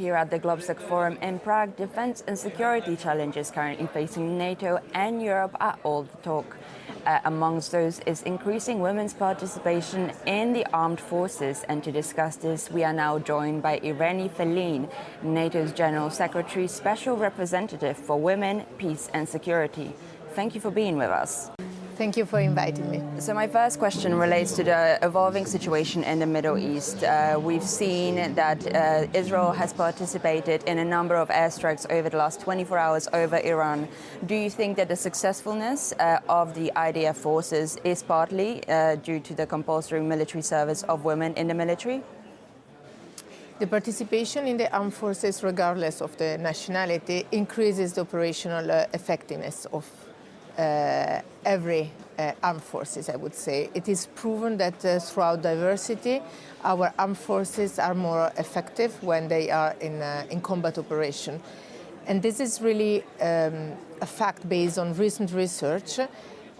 here at the Globsec Forum in Prague, defense and security challenges currently facing NATO and Europe are all the talk. Amongst those is increasing women's participation in the armed forces. And to discuss this, we are now joined by Irene Fellin, NATO's General Secretary, Special Representative for Women, Peace and Security. Thank you for being with us. Thank you for inviting me. So my first question relates to the evolving situation in the Middle East. We've seen that Israel has participated in a number of airstrikes over the last 24 hours over Iran. Do you think that the successfulness of the IDF forces is partly due to the compulsory military service of women in the military? The participation in the armed forces, regardless of the nationality, increases the operational effectiveness of every armed forces, I would say. It is proven that throughout diversity, our armed forces are more effective when they are in combat operation. And this is really a fact based on recent research.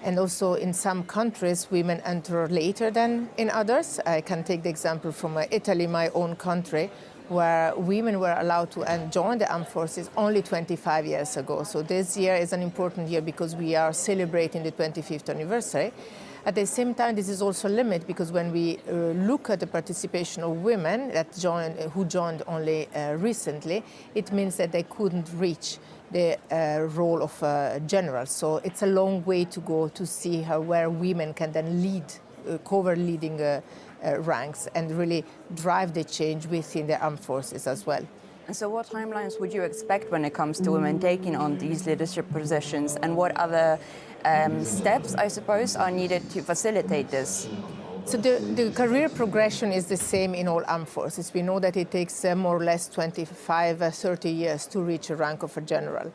And also in some countries, women enter later than in others. I can take the example from Italy, my own country, where women were allowed to join the armed forces only 25 years ago. So this year is an important year because we are celebrating the 25th anniversary. At the same time, this is also a limit because when we look at the participation of women who joined only recently, it means that they couldn't reach the role of general. So it's a long way to go to see where women can then lead, cover leading ranks and really drive the change within the armed forces as well. And so what timelines would you expect when it comes to women taking on these leadership positions, and what other steps, I suppose, are needed to facilitate this? So the career progression is the same in all armed forces. We know that it takes more or less 25, 30 years to reach a rank of a general.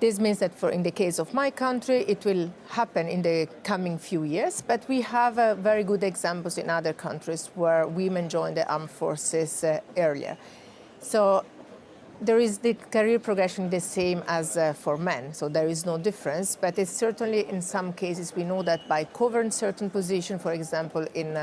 This means that in the case of my country, it will happen in the coming few years, but we have very good examples in other countries where women join the armed forces earlier. So there is the career progression the same as for men, so there is no difference, but it's certainly in some cases we know that by covering certain position, for example, in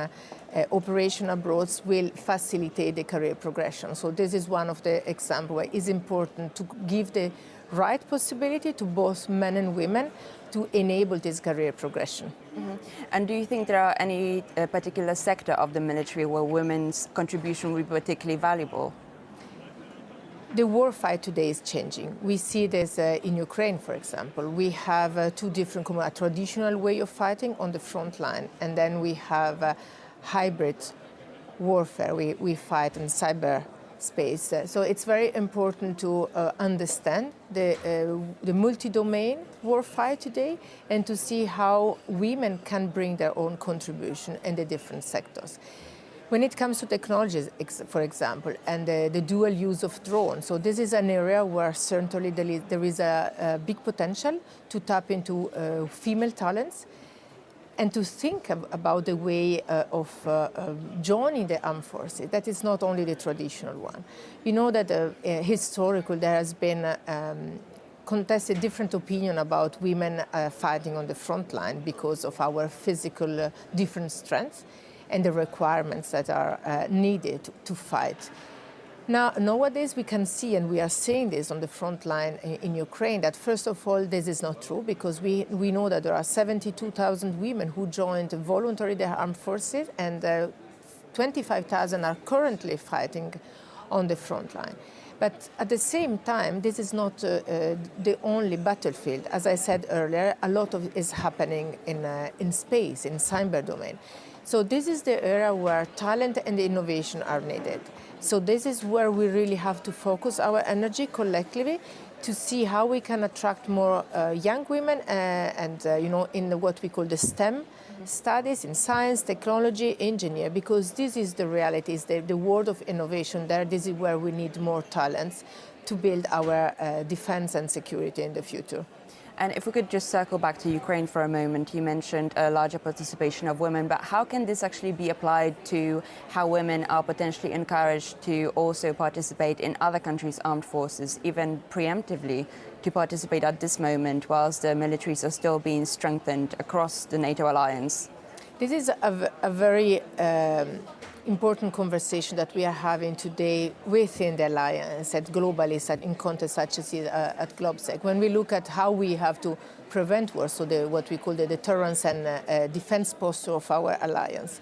operation abroad, will facilitate the career progression. So this is one of the examples where it's important to give the right possibility to both men and women to enable this career progression. Mm-hmm. And do you think there are any particular sector of the military where women's contribution will be particularly valuable? The war fight today is changing. We see this in Ukraine, for example. We have two different, a traditional way of fighting on the front line, and then we have hybrid warfare. We fight in cyberspace. So it's very important to understand the multi-domain war fight today and to see how women can bring their own contribution in the different sectors. When it comes to technologies, for example, and the dual use of drones, so this is an area where certainly there is a big potential to tap into female talents and to think about the way of joining the armed forces. That is not only the traditional one. We know that historically there has been contested different opinion about women fighting on the front line because of our physical different strengths and the requirements that are needed to fight. Now, nowadays we can see, and we are seeing this on the front line in Ukraine, that first of all, this is not true because we know that there are 72,000 women who joined voluntarily the armed forces and 25,000 are currently fighting on the front line. But at the same time, this is not the only battlefield. As I said earlier, a lot of it is happening in space, in cyber domain. So this is the area where talent and innovation are needed. So this is where we really have to focus our energy collectively to see how we can attract more young women in what we call the STEM studies in science, technology, engineer, because this is the reality, is the world of innovation there. This is where we need more talents to build our defense and security in the future. And if we could just circle back to Ukraine for a moment, you mentioned a larger participation of women, but how can this actually be applied to how women are potentially encouraged to also participate in other countries' armed forces, even preemptively to participate at this moment whilst the militaries are still being strengthened across the NATO alliance? This is a very important conversation that we are having today within the alliance and globally in contexts such as at GlobSec. When we look at how we have to prevent war, so what we call the deterrence and defense posture of our alliance,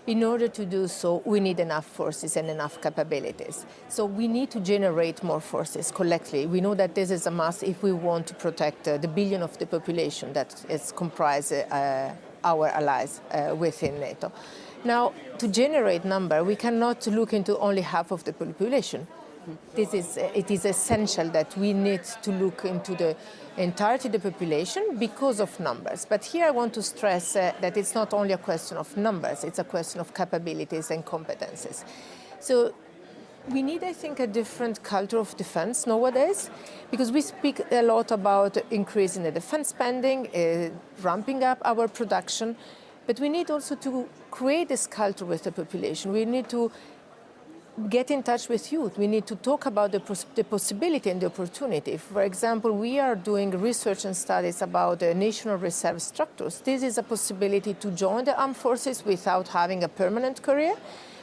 in order to do so, we need enough forces and enough capabilities. So we need to generate more forces collectively. We know that this is a must if we want to protect the billion of the population that is comprised our allies within NATO. Now, to generate number, we cannot look into only half of the population. It is essential that we need to look into the entirety of the population because of numbers. But here I want to stress that it's not only a question of numbers, it's a question of capabilities and competences. So we need, I think, a different culture of defense nowadays, because we speak a lot about increasing the defense spending, ramping up our production, but we need also to create this culture with the population. We need to get in touch with youth. We need to talk about the possibility and the opportunity. For example, we are doing research and studies about the national reserve structures. This is a possibility to join the armed forces without having a permanent career,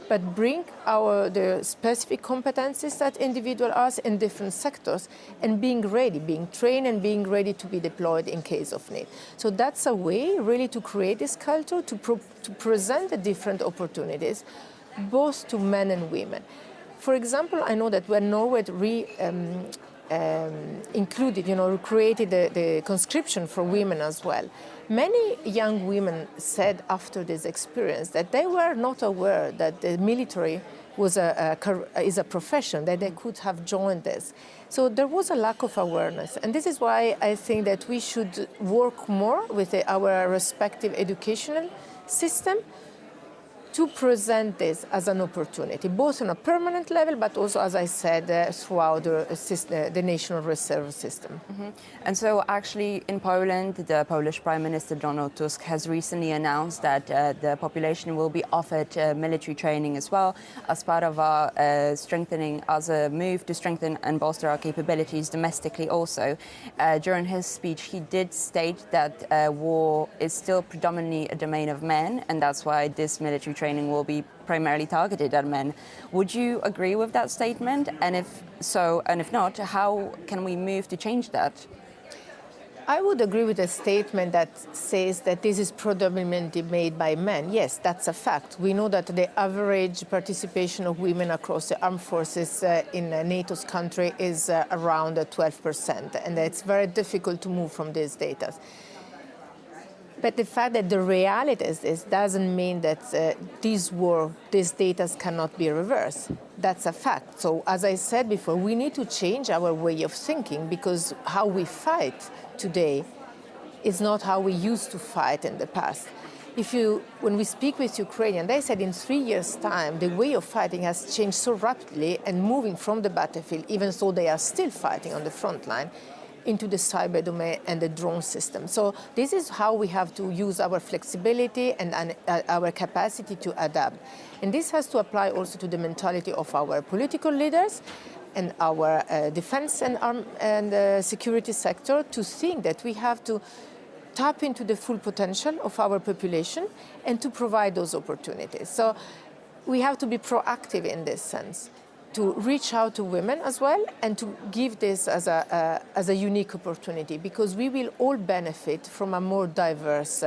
but bring the specific competencies that individual has in different sectors and being ready, being trained and being ready to be deployed in case of need. So that's a way really to create this culture, to present the different opportunities, both to men and women. For example, I know that when Norway created the conscription for women as well, many young women said after this experience that they were not aware that the military is a profession, that they could have joined this. So there was a lack of awareness. And this is why I think that we should work more with our respective educational system to present this as an opportunity, both on a permanent level, but also, as I said, throughout the national reserve system. Mm-hmm. And so actually in Poland, the Polish Prime Minister Donald Tusk has recently announced that the population will be offered military training as well as part of our strengthening, as a move to strengthen and bolster our capabilities domestically also. During his speech, he did state that war is still predominantly a domain of men, and that's why this military training will be primarily targeted at men. Would you agree with that statement? And if so, and if not, how can we move to change that? I would agree with a statement that says that this is predominantly made by men. Yes, that's a fact. We know that the average participation of women across the armed forces in NATO's country is around 12%, and it's very difficult to move from these data. But the fact that the reality is this doesn't mean that these data cannot be reversed. That's a fact. So as I said before, we need to change our way of thinking, because how we fight today is not how we used to fight in the past. When we speak with Ukrainians, they said in 3 years' time, the way of fighting has changed so rapidly and moving from the battlefield, even though they are still fighting on the front line, into the cyber domain and the drone system. So this is how we have to use our flexibility and our capacity to adapt. And this has to apply also to the mentality of our political leaders and our defense and security sector, to think that we have to tap into the full potential of our population and to provide those opportunities. So we have to be proactive in this sense, to reach out to women as well, and to give this as a unique opportunity, because we will all benefit from a more diverse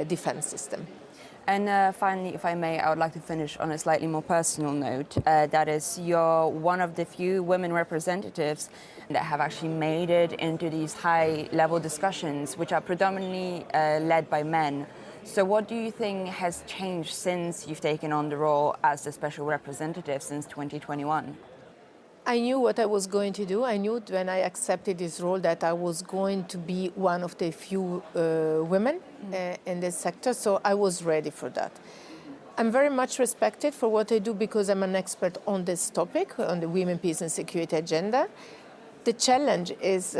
defense system. And finally, if I may, I would like to finish on a slightly more personal note. That is, you're one of the few women representatives that have actually made it into these high-level discussions, which are predominantly led by men. So what do you think has changed since you've taken on the role as the special representative since 2021? I knew what I was going to do. I knew when I accepted this role that I was going to be one of the few women in this sector, so I was ready for that. I'm very much respected for what I do because I'm an expert on this topic, on the women, peace and security agenda. The challenge is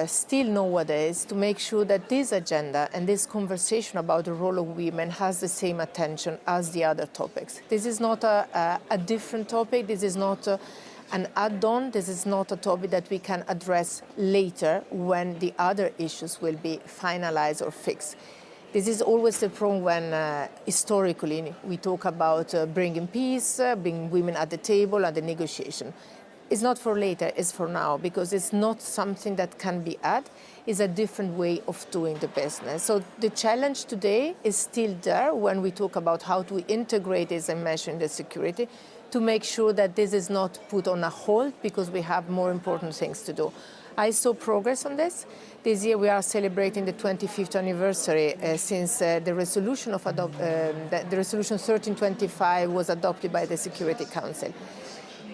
still nowadays to make sure that this agenda and this conversation about the role of women has the same attention as the other topics. This is not a different topic. This is not an add-on. This is not a topic that we can address later when the other issues will be finalized or fixed. This is always the problem when historically we talk about bringing peace, bringing women at the table, at the negotiation. It's not for later, it's for now, because it's not something that can be had. It's a different way of doing the business. So the challenge today is still there when we talk about how to integrate this and measure in the security to make sure that this is not put on a hold because we have more important things to do. I saw progress on this. This year we are celebrating the 25th anniversary since the resolution 1325 was adopted by the Security Council.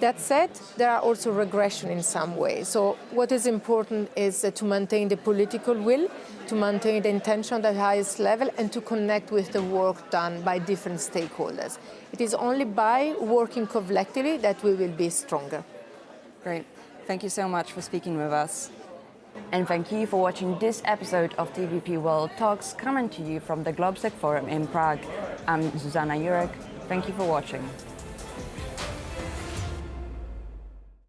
That said, there are also regression in some way. So what is important is to maintain the political will, to maintain the intention at the highest level, and to connect with the work done by different stakeholders. It is only by working collectively that we will be stronger. Great. Thank you so much for speaking with us. And thank you for watching this episode of TVP World Talks, coming to you from the Globsec Forum in Prague. I'm Zuzana Jurek. Thank you for watching.